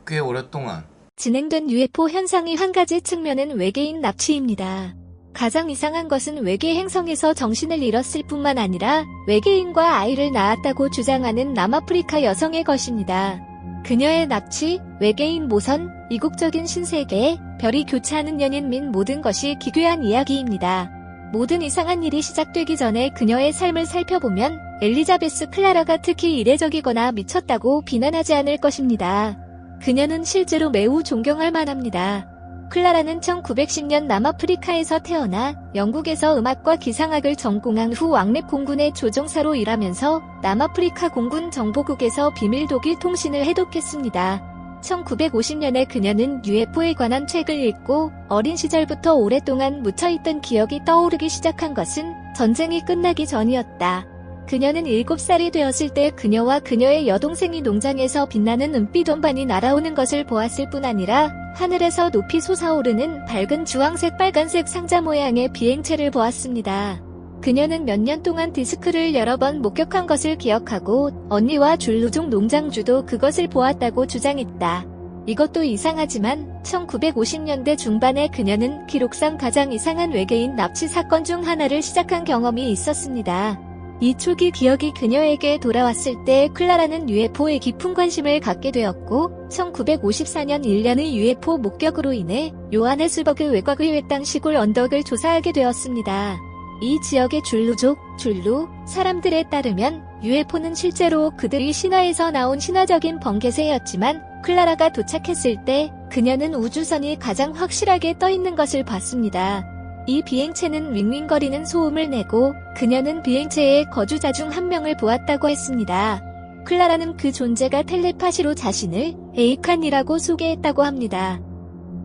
꽤 오랫동안 진행된 UFO 현상의 한 가지 측면은 외계인 납치입니다. 가장 이상한 것은 외계 행성에서 정신을 잃었을 뿐만 아니라 외계인과 아이를 낳았다고 주장하는 남아프리카 여성의 것입니다. 그녀의 납치, 외계인 모선, 이국적인 신세계, 별이 교차하는 연인 및 모든 것이 기괴한 이야기입니다. 모든 이상한 일이 시작되기 전에 그녀의 삶을 살펴보면 엘리자베스 클라라가 특히 이례적이거나 미쳤다고 비난하지 않을 것입니다. 그녀는 실제로 매우 존경할 만합니다. 클라라는 1910년 남아프리카에서 태어나 영국에서 음악과 기상학을 전공한 후 왕립 공군의 조종사로 일하면서 남아프리카 공군 정보국에서 비밀 독일 통신을 해독했습니다. 1950년에 그녀는 UFO에 관한 책을 읽고 어린 시절부터 오랫동안 묻혀있던 기억이 떠오르기 시작한 것은 전쟁이 끝나기 전이었다. 그녀는 7살이 되었을 때 그녀와 그녀의 여동생이 농장에서 빛나는 은빛 원반이 날아오는 것을 보았을 뿐 아니라 하늘에서 높이 솟아오르는 밝은 주황색 빨간색 상자 모양의 비행체를 보았습니다. 그녀는 몇 년 동안 디스크를 여러 번 목격한 것을 기억하고 언니와 줄루족 농장주도 그것을 보았다고 주장했다. 이것도 이상하지만 1950년대 중반에 그녀는 기록상 가장 이상한 외계인 납치 사건 중 하나를 시작한 경험이 있었습니다. 이 초기 기억이 그녀에게 돌아왔을 때 클라라는 UFO에 깊은 관심을 갖게 되었고 1954년 1년의 UFO 목격으로 인해 요하네스버그 외곽의 외땅 시골 언덕을 조사하게 되었습니다. 이 지역의 줄루 사람들에 따르면 UFO는 실제로 그들이 신화에서 나온 신화적인 번개새였지만 클라라가 도착했을 때 그녀는 우주선이 가장 확실하게 떠있는 것을 봤습니다. 이 비행체는 윙윙거리는 소음을 내고 그녀는 비행체의 거주자 중 한 명을 보았다고 했습니다. 클라라는 그 존재가 텔레파시로 자신을 에이칸이라고 소개했다고 합니다.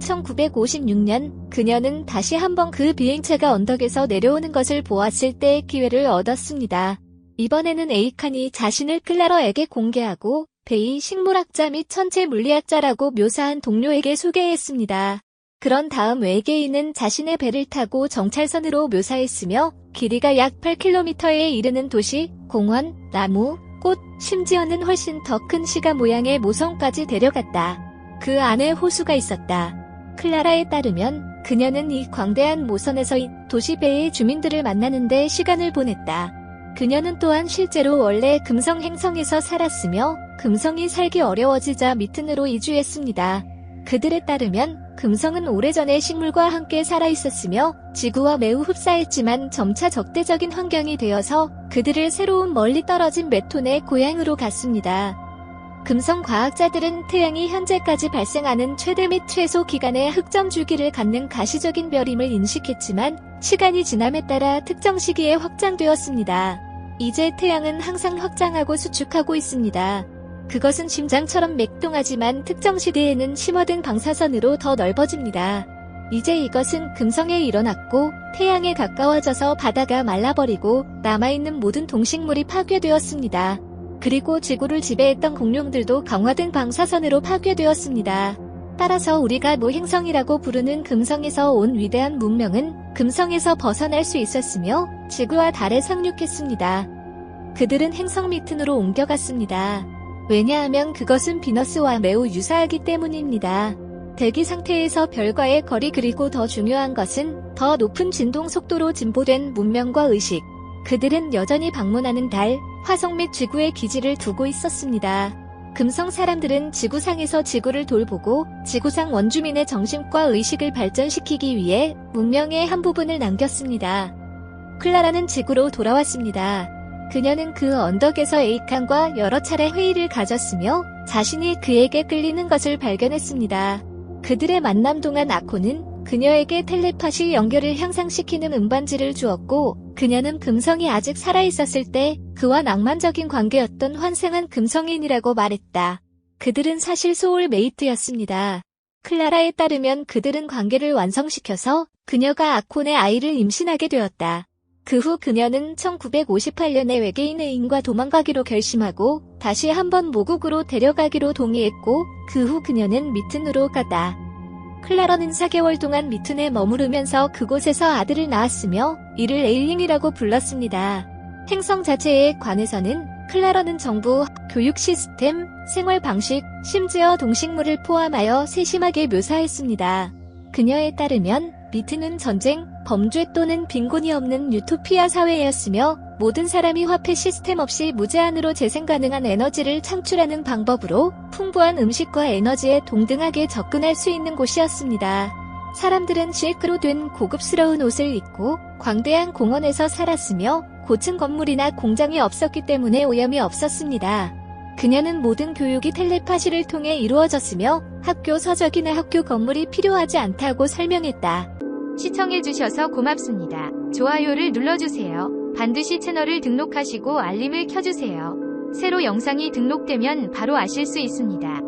1956년 그녀는 다시 한번 그 비행체가 언덕에서 내려오는 것을 보았을 때 기회를 얻었습니다. 이번에는 에이칸이 자신을 클라라에게 공개하고 베이 식물학자 및 천체 물리학자라고 묘사한 동료에게 소개했습니다. 그런 다음 외계인은 자신의 배를 타고 정찰선으로 묘사했으며 길이가 약 8km에 이르는 도시, 공원, 나무, 꽃, 심지어는 훨씬 더 큰 시가 모양의 모성까지 데려갔다. 그 안에 호수가 있었다. 클라라에 따르면 그녀는 이 광대한 모선에서 이 도시배의 주민들을 만나는데 시간을 보냈다. 그녀는 또한 실제로 원래 금성 행성에서 살았으며 금성이 살기 어려워지자 미튼으로 이주했습니다. 그들에 따르면 금성은 오래전에 식물과 함께 살아있었으며 지구와 매우 흡사했지만 점차 적대적인 환경이 되어서 그들을 새로운 멀리 떨어진 메톤의 고향으로 갔습니다. 금성 과학자들은 태양이 현재까지 발생하는 최대 및 최소 기간의 흑점 주기를 갖는 가시적인 별임을 인식했지만 시간이 지남에 따라 특정 시기에 확장되었습니다. 이제 태양은 항상 확장하고 수축하고 있습니다. 그것은 심장처럼 맥동하지만 특정 시대에는 심어든 방사선으로 더 넓어집니다. 이제 이것은 금성에 일어났고 태양에 가까워져서 바다가 말라버리고 남아있는 모든 동식물이 파괴되었습니다. 그리고 지구를 지배했던 공룡들도 강화된 방사선으로 파괴되었습니다. 따라서 우리가 모행성이라고 부르는 금성에서 온 위대한 문명은 금성에서 벗어날 수 있었으며 지구와 달에 상륙했습니다. 그들은 행성 미튼으로 옮겨갔습니다. 왜냐하면 그것은 비너스와 매우 유사하기 때문입니다. 대기 상태에서 별과의 거리 그리고 더 중요한 것은 더 높은 진동 속도로 진보된 문명과 의식. 그들은 여전히 방문하는 달, 화성 및 지구에 기지를 두고 있었습니다. 금성 사람들은 지구상에서 지구를 돌보고 지구상 원주민의 정신과 의식을 발전시키기 위해 문명의 한 부분을 남겼습니다. 클라라는 지구로 돌아왔습니다. 그녀는 그 언덕에서 에이칸과 여러 차례 회의를 가졌으며 자신이 그에게 끌리는 것을 발견했습니다. 그들의 만남 동안 아코는 그녀에게 텔레파시 연결을 향상시키는 음반지를 주었고 그녀는 금성이 아직 살아있었을 때 그와 낭만적인 관계였던 환생한 금성인이라고 말했다. 그들은 사실 소울메이트였습니다. 클라라에 따르면 그들은 관계를 완성시켜서 그녀가 아콘의 아이를 임신하게 되었다. 그 후 그녀는 1958년에 외계인 애인과 도망가기로 결심하고 다시 한번 모국으로 데려가기로 동의했고 그 후 그녀는 미튼으로 갔다. 클라라는 4개월 동안 미튼에 머무르면서 그곳에서 아들을 낳았으며 이를 에일링이라고 불렀습니다. 행성 자체에 관해서는 클라라는 정부, 교육 시스템, 생활 방식, 심지어 동식물을 포함하여 세심하게 묘사했습니다. 그녀에 따르면 미트는 전쟁, 범죄 또는 빈곤이 없는 유토피아 사회였으며 모든 사람이 화폐 시스템 없이 무제한으로 재생 가능한 에너지를 창출하는 방법으로 풍부한 음식과 에너지에 동등하게 접근할 수 있는 곳이었습니다. 사람들은 실크로 된 고급스러운 옷을 입고 광대한 공원에서 살았으며 고층 건물이나 공장이 없었기 때문에 오염이 없었습니다. 그녀는 모든 교육이 텔레파시를 통해 이루어졌으며 학교 서적이나 학교 건물이 필요하지 않다고 설명했다. 시청해주셔서 고맙습니다. 좋아요를 눌러주세요. 반드시 채널을 등록하시고 알림을 켜주세요. 새로 영상이 등록되면 바로 아실 수 있습니다.